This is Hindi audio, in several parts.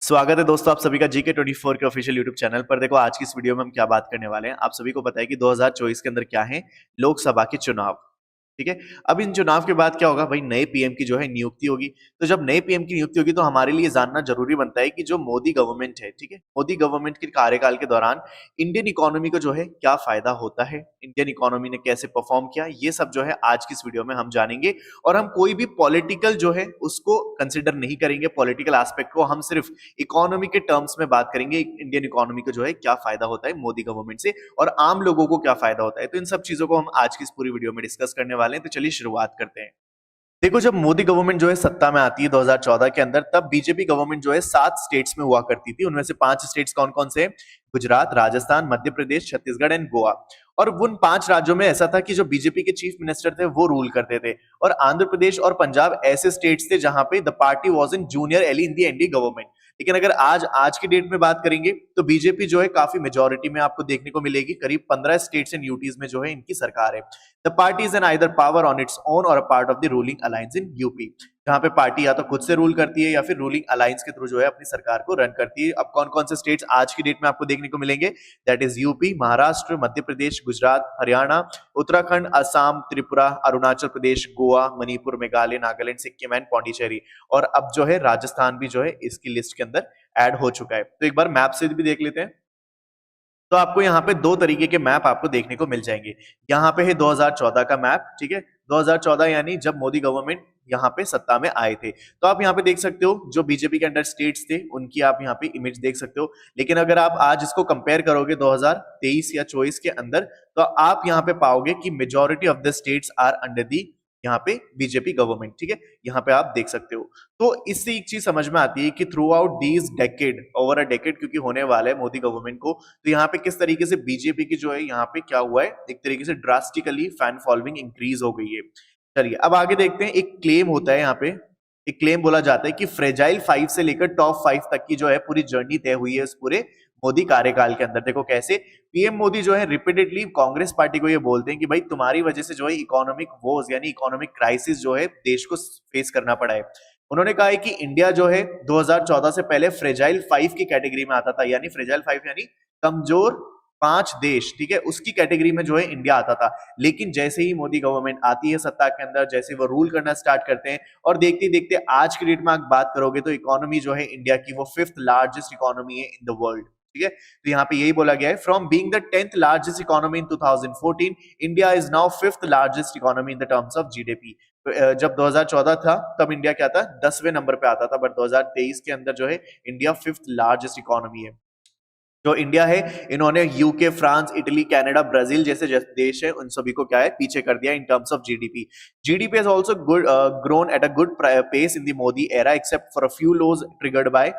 स्वागत है दोस्तों आप सभी का GK24 के ऑफिशियल यूट्यूब चैनल पर। देखो आज की इस वीडियो में हम क्या बात करने वाले हैं। आप सभी को पता है कि 2024 के अंदर क्या है, लोकसभा के चुनाव। ठीक है। अब इन चुनाव के बाद क्या होगा भाई, नए पीएम की जो है नियुक्ति होगी। तो जब नए पीएम की नियुक्ति होगी तो हमारे लिए जानना जरूरी बनता है कि जो मोदी गवर्नमेंट है, ठीक है, मोदी गवर्नमेंट के कार्यकाल के दौरान इंडियन इकोनॉमी को जो है क्या फायदा होता है, इंडियन इकोनॉमी ने कैसे परफॉर्म किया, ये सब जो है आज की इस वीडियो में हम जानेंगे। और हम कोई भी पॉलिटिकल जो है उसको कंसिडर नहीं करेंगे, पॉलिटिकल एस्पेक्ट को, हम सिर्फ इकोनॉमी के टर्म्स में बात करेंगे। इंडियन इकोनॉमी को जो है क्या फायदा होता है मोदी गवर्नमेंट से और आम लोगों को क्या फायदा होता है। तो इन सब चीजों को हम आज की इस पूरी वीडियो में डिस्कस करने वाले हैं। तो चलिए शुरुआत करते हैं। देखो जब मोदी गवर्नमेंट जो है सत्ता में आती है 2014 के अंदर, तब बीजेपी गवर्नमेंट जो है 7 स्टेट्स में हुआ करती थी। उनमें से 5 स्टेट्स कौन कौन से हैं? गुजरात, राजस्थान, मध्य प्रदेश, छत्तीसगढ़ एंड गोवा। और उन 5 राज्यों में ऐसा था कि जो बीजेपी के चीफ मिनिस्टर थे वो रूल करते थे। और आंध्र प्रदेश और पंजाब ऐसे स्टेट्स थे जहां पे the party was in junior ally in the NDA government. लेकिन अगर आज की डेट में बात करेंगे तो बीजेपी जो है काफी मेजोरिटी में आपको देखने को मिलेगी। करीब 15 स्टेट्स एंड यूटीज में जो है इनकी सरकार है। The party is an either power on its own और a part of the ruling alliance in UP. जहां पे पार्टी या तो खुद से रूल करती है या फिर रूलिंग अलायंस के थ्रू जो है अपनी सरकार को रन करती है। अब कौन कौन से स्टेट्स आज की डेट में आपको देखने को मिलेंगे? That is UP, Maharashtra, Madhya Pradesh, Gujarat, Haryana, Uttarakhand, Assam, Tripura, Arunachal Pradesh, Goa, Manipur, Meghalaya, Nagaland, Sikkim and Pondicherry. और अब जो है राजस्थान भी जो है इसकी लिस्ट के अंदर ऐड हो चुका है। तो एक बार मैप से भी देख लेते हैं। तो आपको यहाँ पे 2 तरीके के मैप आपको देखने को मिल जाएंगे। यहाँ पे है 2014 का मैप, ठीक है। 2014 यानी जब मोदी गवर्नमेंट यहाँ पे सत्ता में आए थे। तो आप यहाँ पे देख सकते हो जो बीजेपी के अंडर स्टेट्स थे उनकी आप यहाँ पे इमेज देख सकते हो। लेकिन अगर आप आज इसको कंपेयर करोगे 2023 या 24 के अंदर, तो आप यहाँ पे पाओगे कि majority of the states are under the यहाँ पे बीजेपी गवर्नमेंट, ठीक है। यहाँ पे आप देख सकते हो। तो इससे एक चीज समझ में आती है कि through out these decade, over a decade क्योंकि होने वाला है मोदी गवर्नमेंट को, तो यहाँ पे किस तरीके से बीजेपी की जो है यहाँ पे क्या हुआ है, एक तरीके से ड्रास्टिकली फैन फॉलोइंग इंक्रीज हो गई है। चलिए अब आगे देखते हैं। एक क्लेम होता है यहाँ पे, एक क्लेम बोला जाता है कि फ्रेजाइल 5 से लेकर टॉप 5 तक की जो है पूरी जर्नी तय हुई है इस पूरे मोदी कार्यकाल के अंदर। देखो कैसे पीएम मोदी जो है रिपीटेडली कांग्रेस पार्टी को ये बोलते हैं कि भाई तुम्हारी वजह से जो है इकोनॉमिक वोज यानी इकोनॉमिक क्राइसिस जो है देश को फेस करना पड़ा है। उन्होंने कहा है कि इंडिया जो है 2014 से पहले फ्रेजाइल 5 की कैटेगरी में आता था, यानी फ्रेजाइल 5 यानी कमजोर 5 देश, ठीक है, उसकी कैटेगरी में जो है इंडिया आता था। लेकिन जैसे ही मोदी गवर्नमेंट आती है सत्ता के अंदर, जैसे वो रूल करना स्टार्ट करते हैं और देखते देखते आज की डेट में आप बात करोगे तो इकोनॉमी जो है इंडिया की वो 5th लार्जेस्ट इकोनॉमी है इन द वर्ल्ड, ठीक है। तो यहाँ पे यही बोला गया है, from being the 10th largest economy in 2014 India is now 5th largest economy in the terms of GDP. जब 2014 था तब इंडिया क्या था, 10वें नंबर पे आता था, बट 2023 के अंदर जो है इंडिया 5th लार्जेस्ट इकोनॉमी है। जो इंडिया है इन्होंने UK, France, Italy, Canada, Brazil जैसे देश है उन सभी को क्या है पीछे कर दिया in terms of GDP. GDP has also grown at a good pace in the Modi era except for a few laws triggered by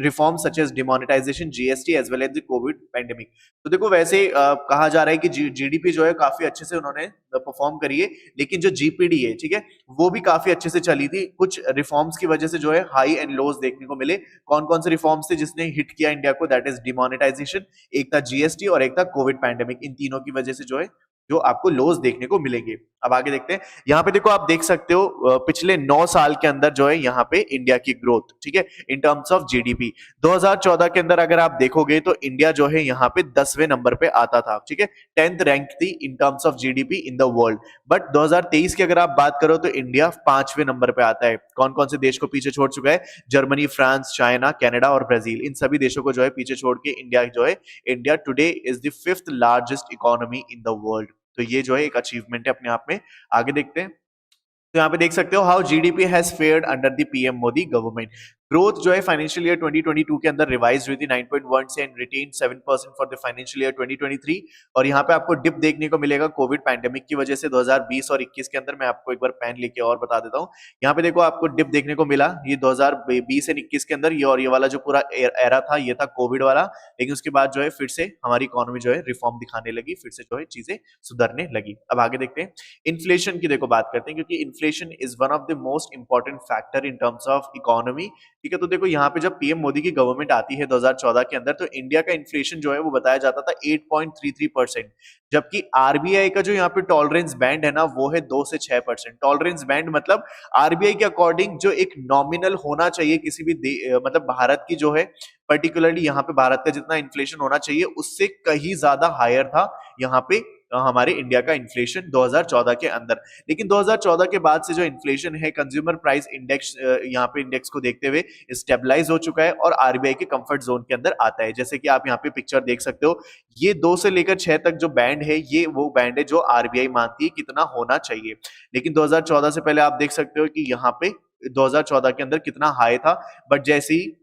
reforms such as demonetization, GST as well as the COVID pandemic। तो देखो वैसे कहा जा रहा है कि जीडीपी जो है काफी अच्छे से उन्होंने परफॉर्म करी है, लेकिन जो जीपीडी है, ठीक है, वो भी काफी अच्छे से चली थी। कुछ रिफॉर्म्स की वजह से जो है हाई एंड लोज देखने को मिले। कौन कौन से रिफॉर्म्स थे जिसने हिट किया इंडिया को? दैट इज डिमोनेटाइजेशन, एक था जीएसटी और एक था कोविड पैंडेमिक। इन तीनों की वजह से जो है जो आपको लॉस देखने को मिलेंगे। अब आगे देखते हैं। यहाँ पे देखो आप देख सकते हो पिछले 9 साल के अंदर जो है यहाँ पे इंडिया की ग्रोथ, ठीक है, इन टर्म्स ऑफ जीडीपी। 2014 के अंदर अगर आप देखोगे तो इंडिया जो है यहाँ पे 10वें नंबर पे आता था, ठीक है, 10th रैंक थी in terms of GDP in the world. But 2023 की अगर आप बात करो तो इंडिया 5वें नंबर पे आता है। कौन कौन से देश को पीछे छोड़ चुका है? जर्मनी, फ्रांस, चाइना, कनाडा और ब्राजील। इन सभी देशों को जो है पीछे छोड़ के इंडिया जो है, India today is the 5th largest economy in the world. तो ये जो है एक अचीवमेंट है अपने आप में। आगे देखते हैं। तो यहाँ पे देख सकते हो how GDP has fared under the PM Modi government. Growth जो है फाइनेंशियल ईयर 2022 के अंदर रिवाइज हुई थी 9.1 से and retain 7% for the financial year 2023। और यहाँ पे आपको डिप देखने को मिलेगा कोविड पैंडेमिक की वजह से 2020 और 21 के अंदर। मैं आपको एक बार पेन लेके और बता देता हूँ। यहाँ पे देखो आपको डिप देखने को मिला ये 2020 एंड 21 के अंदर, ये और ये वाला जो पूरा एरा था ये था कोविड वाला। लेकिन उसके बाद जो है फिर से हमारी इकोनॉमी जो है रिफॉर्म दिखाने लगी, फिर से जो है चीजें सुधरने लगी। अब आगे देखते हैं। इन्फ्लेशन की देखो बात करते हैं, क्योंकि inflation is one of the most important factor in terms of economy ठीक है। तो देखो यहाँ पे जब पीएम मोदी की गवर्नमेंट आती है 2014 के अंदर, तो इंडिया का इन्फ्लेशन जो है वो बताया जाता था 8.33%, जबकि आरबीआई का जो यहाँ पे टॉलरेंस बैंड है ना वो है 2 से 6%। टॉलरेंस बैंड मतलब आरबीआई के अकॉर्डिंग जो एक नॉमिनल होना चाहिए किसी भी मतलब भारत की जो है, पर्टिकुलरली यहाँ पे भारत का जितना इन्फ्लेशन होना चाहिए उससे कहीं ज्यादा हायर था यहाँ पे हमारे इंडिया का इन्फ्लेशन 2014 के अंदर। लेकिन 2014 के बाद से जो इन्फ्लेशन है, कंज्यूमर प्राइस इंडेक्स यहाँ पे इंडेक्स को देखते हुए स्टेबलाइज हो चुका है और आरबीआई के कंफर्ट जोन के अंदर आता है। जैसे कि आप यहाँ पे पिक्चर देख सकते हो, ये 2 से लेकर 6 तक जो बैंड है ये वो बैंड है जो आरबीआई मानती है कितना होना चाहिए। लेकिन 2014 से पहले आप देख सकते हो कि यहाँ पे 2014 के अंदर कितना हाई था, बट जैसे ही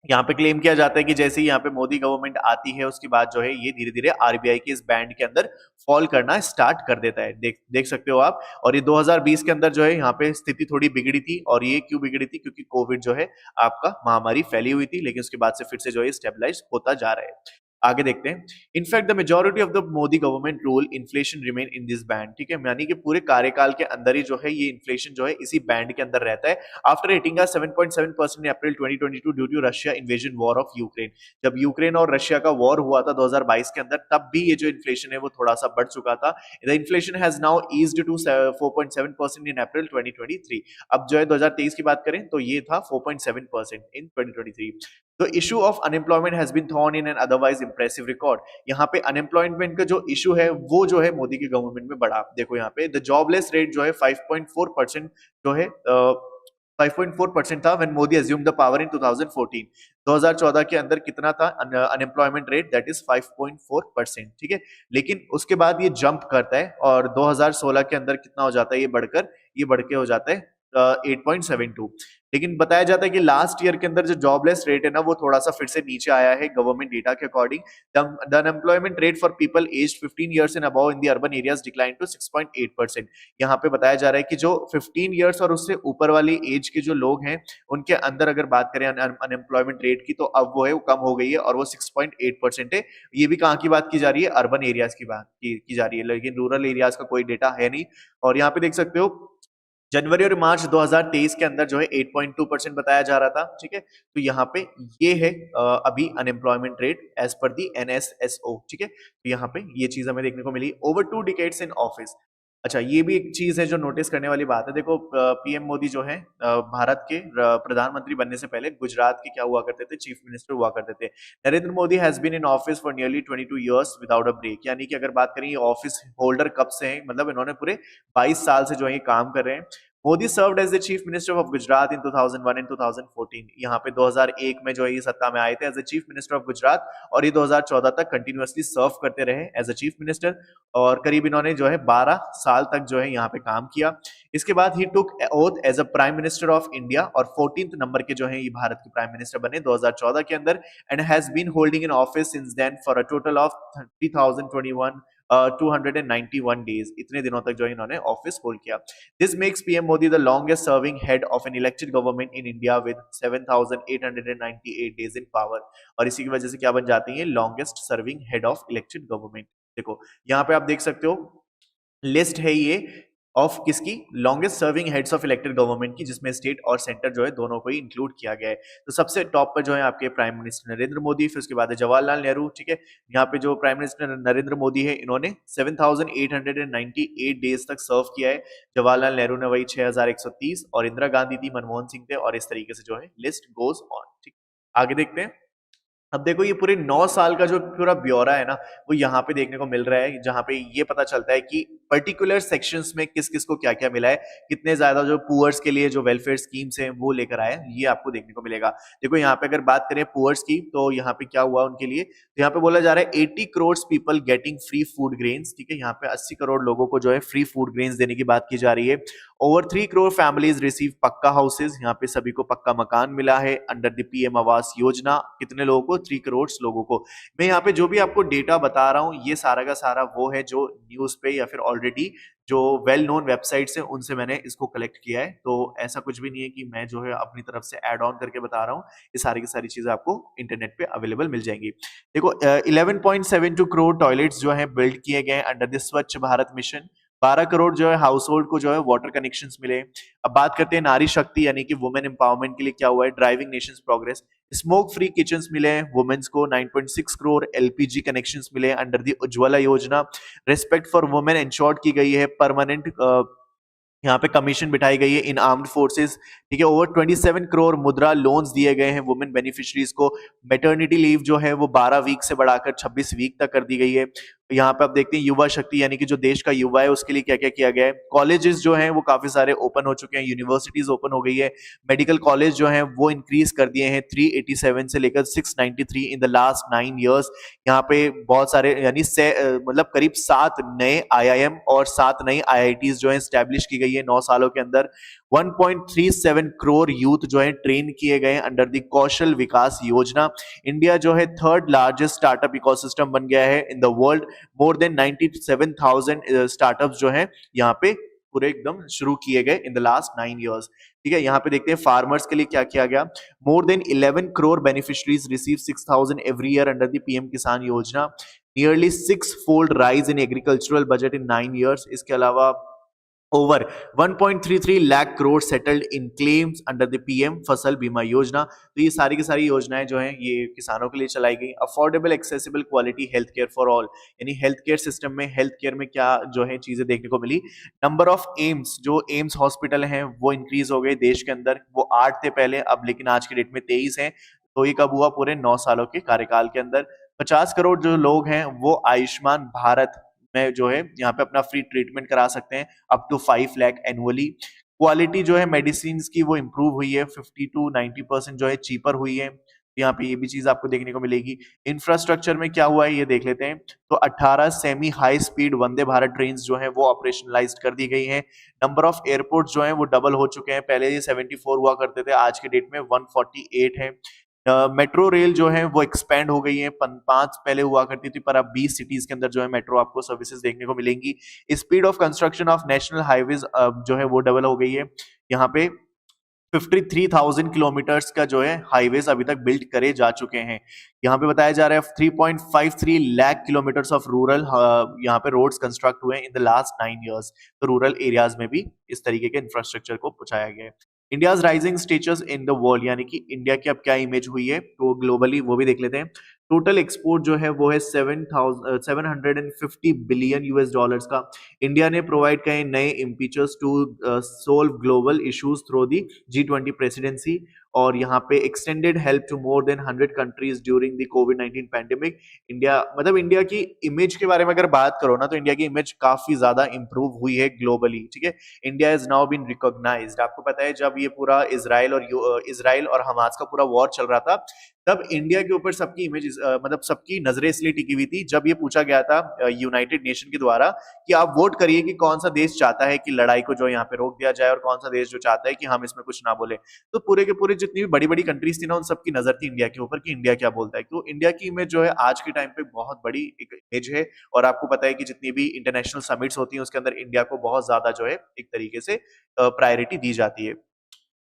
यहाँ पे क्लेम किया जाता है कि जैसे ही यहाँ पे मोदी गवर्नमेंट आती है उसके बाद जो है ये धीरे धीरे आरबीआई के इस बैंड के अंदर फॉल करना स्टार्ट कर देता है। देख सकते हो आप। और ये 2020 के अंदर जो है यहाँ पे स्थिति थोड़ी बिगड़ी थी, और ये क्यों बिगड़ी थी, क्योंकि कोविड जो है आपका महामारी फैली हुई थी, लेकिन उसके बाद से फिर से जो है स्टेबलाइज होता जा रहा है। आगे देखते हैं। In fact the majority of the Modi government rule inflation remain in this band, ठीक है, यानी कि पूरे कार्यकाल के अंदर ही जो है ये इन्फ्लेशन जो है इसी बैंड के अंदर रहता है। After hitting 7.7% in April 2022 due to Russia invasion war of Ukraine, जब यूक्रेन और रशिया का वॉर हुआ था 2022 के अंदर, तब भी ये जो इन्फ्लेशन है वो थोड़ा सा बढ़ चुका था। The inflation has now eased to 4.7% in April 2023। अब जो है 2023 की बात करें तो ये था 4.7% इन 2023। The issue of unemployment has been thrown in an otherwise impressive record। यहाँ पे अनएम्प्लॉयमेंट का जो इशू है वो जो है मोदी की गवर्नमेंट में बढ़ा। देखो यहाँ पे द जॉबलेस रेट जो है 5.4% जो है 5.4% था when Modi assumed the power in 2014। 2014 के अंदर कितना था अनएम्प्लॉयमेंट रेट, दैट इज 5.4%, ठीक है। लेकिन उसके बाद ये जंप करता है और 2016 के अंदर कितना हो जाता है, ये बढ़ के हो जाता है 8.72। लेकिन बताया जाता है कि लास्ट ईयर के अंदर जो जॉबलेस रेट है ना वो थोड़ा सा फिर से नीचे आया है गवर्नमेंट डेटा के according. The unemployment rate for people age 15 years and above in the urban areas decline to 6.8%। यहाँ पे बताया जा रहा है कि जो 15 इयर्स और उससे ऊपर वाली एज के जो लोग हैं उनके अंदर अगर बात करें अनएम्प्लॉयमेंट रेट की, तो अब वो है वो कम हो गई है और वो 6.8% है। ये भी कहाँ की बात की जा रही है, अर्बन एरियाज की बात की जा रही है, लेकिन रूरल एरियाज का कोई डेटा है नहीं। और यहाँ पे देख सकते हो जनवरी और मार्च 2023 के अंदर जो है 8.2% बताया जा रहा था, ठीक है। तो यहाँ पे ये है अभी अनएम्प्लॉयमेंट रेट एज पर दी एनएसएसओ, ठीक है। तो यहाँ पे ये चीज हमें देखने को मिली ओवर 2 डिकेड्स इन ऑफिस। अच्छा, ये भी एक चीज है जो नोटिस करने वाली बात है। देखो पीएम मोदी जो है भारत के प्रधानमंत्री बनने से पहले गुजरात के क्या हुआ करते थे, चीफ मिनिस्टर हुआ करते थे। Narendra Modi has been in office for nearly 22 years without a break, यानी कि अगर बात करें ये ऑफिस होल्डर कब से हैं, मतलब इन्होंने पूरे 22 साल से जो है ये काम कर रहे हैं। Modi served as the chief minister of Gujarat in 2001 and 2014। यहाँ पे 2001 में जो है ये सत्ता में आए थे as the chief minister of Gujarat, और ये 2014 तक कंटिन्यूअसली सर्व करते रहे एज अ चीफ मिनिस्टर, और करीब इन्होंने जो है 12 साल तक जो है यहाँ पे काम किया। इसके बाद ही took oath as a prime minister of India, और 14th नंबर के जो है ये भारत के प्राइम मिनिस्टर बने 2014 के अंदर, and has been holding in office since then for a total of 3021 291 days. इतने दिनों तक जो इन्होंने ऑफिस होल्ड किया। This makes PM Modi the longest serving head of an elected government in India with 7898 days in power, और इसी की वजह से क्या बन जाती है, longest serving head of elected government. देखो यहाँ पे आप देख सकते हो लिस्ट है ये ऑफ किसकी, longest serving heads of elected government की, जिसमें स्टेट और सेंटर जो है दोनों को ही इंक्लूड किया गया है। तो सबसे टॉप पर जो है आपके प्राइम मिनिस्टर नरेंद्र मोदी, फिर उसके बाद है जवाहरलाल नेहरू, ठीक है। यहाँ पे जो प्राइम मिनिस्टर नरेंद्र मोदी है इन्होंने 7898 डेज तक सर्व किया है। जवाहरलाल नेहरू ने वही 6130, और इंदिरा गांधी थी, मनमोहन सिंह थे, और इस तरीके से जो है लिस्ट गोज ऑन, ठीक। आगे देखते हैं। अब देखो ये पूरे 9 साल का जो पूरा ब्यौरा है ना वो यहाँ पे देखने को मिल रहा है, जहाँ पे ये पता चलता है कि पर्टिकुलर सेक्शंस में किस किस को क्या क्या मिला है, कितने ज्यादा जो पुअर्स के लिए जो वेलफेयर स्कीम्स हैं वो लेकर आए, ये आपको देखने को मिलेगा। देखो यहाँ पे अगर बात करें पुअर्स की, तो यहाँ पे क्या हुआ उनके लिए, तो यहाँ पे बोला जा रहा है 80 crore people getting free food grains, ठीक है। यहाँ पे 80 करोड़ लोगों को जो है फ्री फूड ग्रेन्स देने की बात की जा रही है। ओवर 3 करोड़ फैमिलीज रिसीव पक्का हाउसेज, यहाँ पे सभी को पक्का मकान मिला है under the PM Awas Yojana. कितने लोगों को, 3 करोड़ लोगों को। मैं यहाँ पे जो भी आपको डेटा बता रहा हूँ ये सारा का सारा वो है जो न्यूज पे या फिर ऑलरेडी जो वेल नोन वेबसाइट्स हैं उनसे मैंने इसको कलेक्ट किया है। तो ऐसा कुछ भी नहीं है कि मैं जो है अपनी तरफ से ऐड ऑन करके बता रहा हूँ, ये सारी की सारी चीजें आपको इंटरनेट पे अवेलेबल मिल जाएंगी। देखो 11.72 करोड़ टॉयलेट्स जो है बिल्ड किए गए अंडर द स्वच्छ भारत मिशन, 12 करोड़ जो है हाउस होल्ड को जो है वाटर कनेक्शंस मिले। अब बात करते हैं नारी शक्ति यानी कि वुमेन एम्पावरमेंट के लिए क्या हुआ है, driving Nations progress. Smoke free kitchens मिले हैं वुमेन्स को, 9.6 करोड़ एलपीजी कनेक्शंस मिले अंडर द उज्ज्वला योजना। रिस्पेक्ट फॉर वुमेन इंश्योर्ड की गई है, परमानेंट यहाँ पे कमीशन बिठाई गई है इन आर्म्ड फोर्सेस, ठीक है। ओवर 27 करोड़ मुद्रा लोन्स दिए गए हैं वुमेन बेनिफिशरीज को। मैटरनिटी लीव जो है वो 12 वीक से बढ़ाकर 26 वीक तक कर दी गई है। यहाँ पे आप देखते हैं युवा शक्ति यानी कि जो देश का युवा है उसके लिए क्या क्या किया गया है। कॉलेजेस जो हैं वो काफी सारे ओपन हो चुके हैं, यूनिवर्सिटीज ओपन हो गई है। मेडिकल कॉलेज जो हैं वो इंक्रीज कर दिए हैं 387 से लेकर 693 इन द लास्ट 9 ईयर्स। यहाँ पे बहुत सारे यानी मतलब करीब 7 नए आईआईएम और 7 नई आईआईटीज जो है स्टैब्लिश की गई है 9 सालों के अंदर। 1.37 करोड़ यूथ जो है ट्रेन किए गए अंडर द कौशल विकास योजना। इंडिया जो है थर्ड लार्जेस्ट स्टार्टअप इकोसिस्टम बन गया है in the world. More than 97,000 startups जो है यहाँ पे पूरे एकदम शुरू किए गए इन द लास्ट 9 ईयर्स, ठीक है। यहाँ पे देखते हैं फार्मर्स के लिए क्या किया गया। More than 11 crore beneficiaries receive 6,000 every year under the PM किसान योजना। Nearly 6-fold rise in agricultural budget in 9 years. इसके अलावा over 1.33 lakh crore settled in claims under the PM फसल बीमा योजना। तो ये सारी की सारी योजनाएं जो हैं ये किसानों के लिए चलाई गई। Affordable accessible quality health care for all, यानी हेल्थ केयर सिस्टम में हेल्थ केयर में क्या जो है चीजें देखने को मिली। नंबर ऑफ एम्स, जो एम्स हॉस्पिटल हैं वो इंक्रीज हो गए देश के अंदर। वो 8 थे पहले, अब लेकिन आज के डेट में 23 हैं। तो ये कब हुआ, पूरे 9 सालों के कार्यकाल के अंदर। 50 करोड़ जो लोग हैं वो आयुष्मान भारत में जो है यहाँ पे अपना फ्री ट्रीटमेंट करा सकते हैं up to 5 lakh annually. Quality जो है मेडिसिन की वो इम्प्रूव हुई है, 50 to 90% जो है चीपर हुई है। यहाँ पे ये भी चीज आपको देखने को मिलेगी। इंफ्रास्ट्रक्चर में क्या हुआ है ये देख लेते हैं। तो 18 semi high speed Vande Bharat train जो है वो ऑपरेशनलाइज कर दी गई है। नंबर ऑफ एयरपोर्ट जो है वो डबल हो चुके हैं, पहले ये 74 हुआ करते थे, आज के डेट में 148 है। मेट्रो रेल जो है वो एक्सपेंड हो गई है, 5 पहले हुआ करती थी पर अब 20 सिटीज के अंदर जो है मेट्रो आपको सर्विसेज देखने को मिलेंगी। Speed of construction of national highways जो है वो डबल हो गई है। यहाँ पे 53,000 किलोमीटर्स का जो है हाईवेज अभी तक बिल्ड करे जा चुके हैं। यहाँ पे बताया जा रहा है 3.53 लाख किलोमीटर्स ऑफ रूरल यहाँ पे रोड्स कंस्ट्रक्ट हुए इन द लास्ट 9 ईयर्स। तो रूरल एरियाज में भी इस तरीके के इंफ्रास्ट्रक्चर को पहुंचाया गया है। India's rising status in the world, यानी कि इंडिया की अब क्या इमेज हुई है तो ग्लोबली वो भी देख लेते हैं। टोटल एक्सपोर्ट जो है वो है 750 बिलियन यूएस डॉलर्स का। इंडिया ने प्रोवाइड किए नए impetus to solve global issues through the G20 presidency. और यहाँ पे extended help to more than 100 countries during the कोविड-19 पैंडेमिक। इंडिया मतलब इंडिया की इमेज के बारे में अगर बात करो ना तो इंडिया की इमेज काफी ज्यादा इंप्रूव हुई है ग्लोबली, ठीक है। India is now been recognised. आपको पता है जब ये पूरा इजराइल और हमास का पूरा वॉर चल रहा था तब इंडिया के ऊपर सबकी इमेज मतलब सबकी नजरें इसलिए टिकी हुई थी जब ये पूछा गया था यूनाइटेड नेशन के द्वारा कि आप वोट करिए कि कौन सा देश चाहता है कि लड़ाई को जो यहाँ पे रोक दिया जाए और कौन सा देश जो चाहता है कि हम इसमें कुछ ना बोले। तो पूरे के पूरे जितनी भी बड़ी बड़ी कंट्रीज थी ना उन सबकी नजर थी इंडिया के ऊपर कि इंडिया क्या बोलता है। तो इंडिया की इमेज जो है आज के टाइम पे बहुत बड़ी एक इमेज है। और आपको पता है कि जितनी भी इंटरनेशनल समिट्स होती हैं उसके अंदर इंडिया को बहुत ज्यादा जो है एक तरीके से प्रायोरिटी दी जाती है।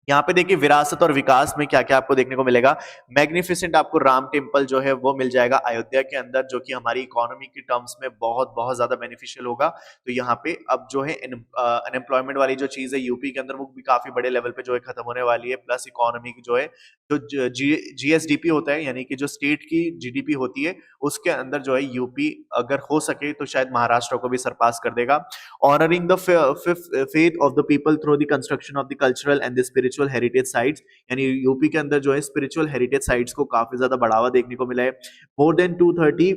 यहाँ पे देखिए विरासत और विकास में क्या क्या आपको देखने को मिलेगा। मैग्निफिसेंट आपको राम टेम्पल जो है वो मिल जाएगा अयोध्या के अंदर, जो कि हमारी इकोनॉमी की टर्म्स में बहुत बहुत ज्यादा बेनिफिशियल होगा। तो यहाँ पे अब जो है अनएम्प्लॉयमेंट वाली जो चीज है यूपी के अंदर वो भी काफी बड़े लेवल पे जो है खत्म होने वाली है। प्लस इकोनॉमी की जो है जो जीएसडीपी होता है यानी कि जो स्टेट की जीडीपी होती है उसके अंदर जो है यूपी अगर हो सके तो शायद महाराष्ट्र को भी सरपास कर देगा। Honouring the faith of the people through the construction of the cultural and the spiritual heritage sites, यानी यूपी के अंदर जो है स्पिरिचुअल हेरिटेज साइट्स को काफी ज्यादा बढ़ावा देखने को मिला है। मोर देन 230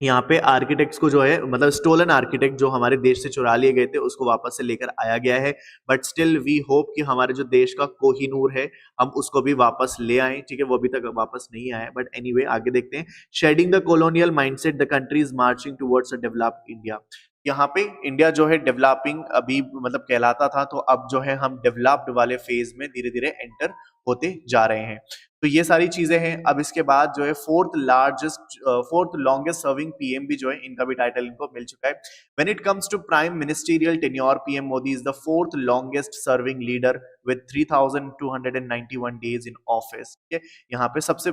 यहाँ पे आर्किटेक्ट्स को जो है मतलब स्टोलन आर्किटेक्ट जो हमारे देश से चुरा लिए गए थे उसको वापस से लेकर आया गया है। बट स्टिल वी होप कि हमारे जो देश का कोहिनूर है हम उसको भी वापस ले आए, ठीक है। वो अभी तक वापस नहीं आया है बट एनीवे आगे देखते हैं। Shedding the colonial mindset the country is marching towards a developed India. यहाँ पे इंडिया जो है डेवलपिंग अभी मतलब कहलाता था, तो अब जो है हम डेवलप्ड वाले फेज में धीरे धीरे एंटर होते जा रहे हैं। तो ये सारी चीजें हैं। अब इसके बाद जो है फोर्थ लॉन्गेस्ट सर्विंग पीएम भी जो है, इनका भी टाइटल इनको मिल चुका है। When it comes to prime ministerial tenure, PM Modi is the fourth longest serving leader with 3,291 days in office. ठीक है, यहाँ पे सबसे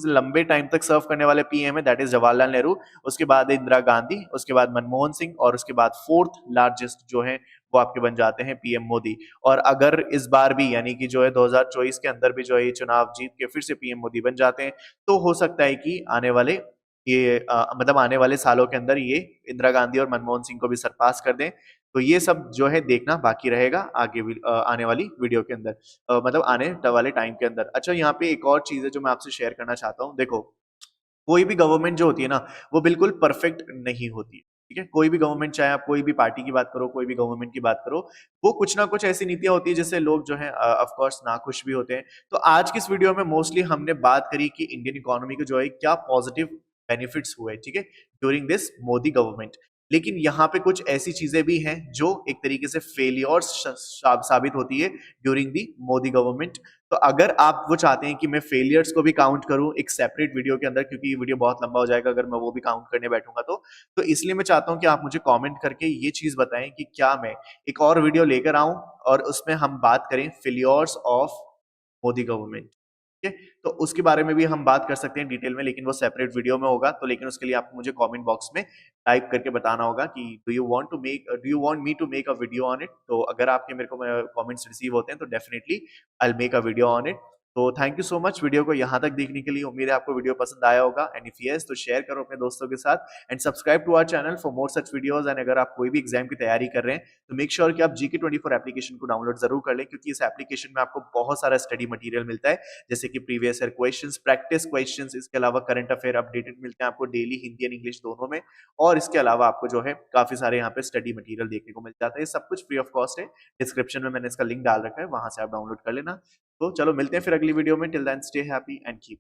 लंबे टाइम तक सर्व करने वाले पीएम है दैट इज जवाहरलाल नेहरू, उसके बाद इंदिरा गांधी, उसके बाद मनमोहन सिंह, और उसके बाद फोर्थ लार्जेस्ट जो है वो आपके बन जाते हैं पीएम मोदी। और अगर इस बार भी यानी कि जो है 2024 के अंदर भी जो है ये चुनाव जीत के फिर से पीएम मोदी बन जाते हैं, तो हो सकता है कि आने वाले सालों के अंदर ये इंदिरा गांधी और मनमोहन सिंह को भी सरपास कर दें। तो ये सब जो है देखना बाकी रहेगा आगे आने वाली वीडियो के अंदर, मतलब आने वाले टाइम के अंदर। अच्छा, यहाँ पे एक और चीज है जो मैं आपसे शेयर करना चाहता हूँ। देखो, कोई भी गवर्नमेंट जो होती है ना, वो बिल्कुल परफेक्ट नहीं होती। ठीक है, कोई भी गवर्नमेंट, चाहे आप कोई भी पार्टी की बात करो, कोई भी गवर्नमेंट की बात करो, वो कुछ ना कुछ ऐसी नीतियां होती है जिससे लोग जो है ऑफ कोर्स नाखुश भी होते हैं। तो आज की इस वीडियो में मोस्टली हमने बात करी कि इंडियन इकोनॉमी के जो है क्या पॉजिटिव बेनिफिट्स हुए, ठीक है, ड्यूरिंग दिस मोदी गवर्नमेंट। लेकिन यहाँ पे कुछ ऐसी चीजें भी हैं जो एक तरीके से फेलियर्स साबित होती है ड्यूरिंग दी मोदी गवर्नमेंट। तो अगर आप वो चाहते हैं कि मैं फेलियर्स को भी काउंट करूं एक सेपरेट वीडियो के अंदर, क्योंकि ये वीडियो बहुत लंबा हो जाएगा अगर मैं वो भी काउंट करने बैठूंगा, तो इसलिए मैं चाहता हूं कि आप मुझे कमेंट करके ये चीज बताएं कि क्या मैं एक और वीडियो लेकर आऊं और उसमें हम बात करें फेलियर्स ऑफ मोदी गवर्नमेंट। ठीक है, तो उसके बारे में भी हम बात कर सकते हैं डिटेल में, लेकिन वो सेपरेट वीडियो में होगा। तो लेकिन उसके लिए आपको मुझे कमेंट बॉक्स में टाइप करके बताना होगा कि do you want me to make a video on it. तो अगर आपके मेरे को कमेंट्स रिसीव होते हैं तो definitely I will make a video on it. तो thank you so much video को यहाँ तक देखने के लिए। उम्मीद है आपको वीडियो पसंद आया होगा, एंड इफ यस तो शेयर करो अपने दोस्तों के साथ, and subscribe to our channel for more such videos. And अगर आप कोई भी एग्जाम की तैयारी कर रहे हैं तो मेक श्योर कि आप GK24 एप्लीकेशन को डाउनलोड जरूर कर लें, क्योंकि इस एप्लीकेशन में आपको बहुत सारा स्टडी मटेरियल मिलता है, जैसे कि previous year questions, practice questions, इसके अलावा करंट अफेयर अपडेटेड मिलते हैं आपको डेली, हिंदी एंड इंग्लिश दोनों में। और इसके अलावा आपको जो है काफी सारे यहाँ पे स्टडी मटेरियल देखने को मिल जाता है। सब कुछ फ्री ऑफ कॉस्ट है। डिस्क्रिप्शन में मैंने इसका लिंक डाल रखा है, वहां से आप डाउनलोड कर लेना। तो चलो मिलते हैं फिर अगली वीडियो में। Till then stay happy and keep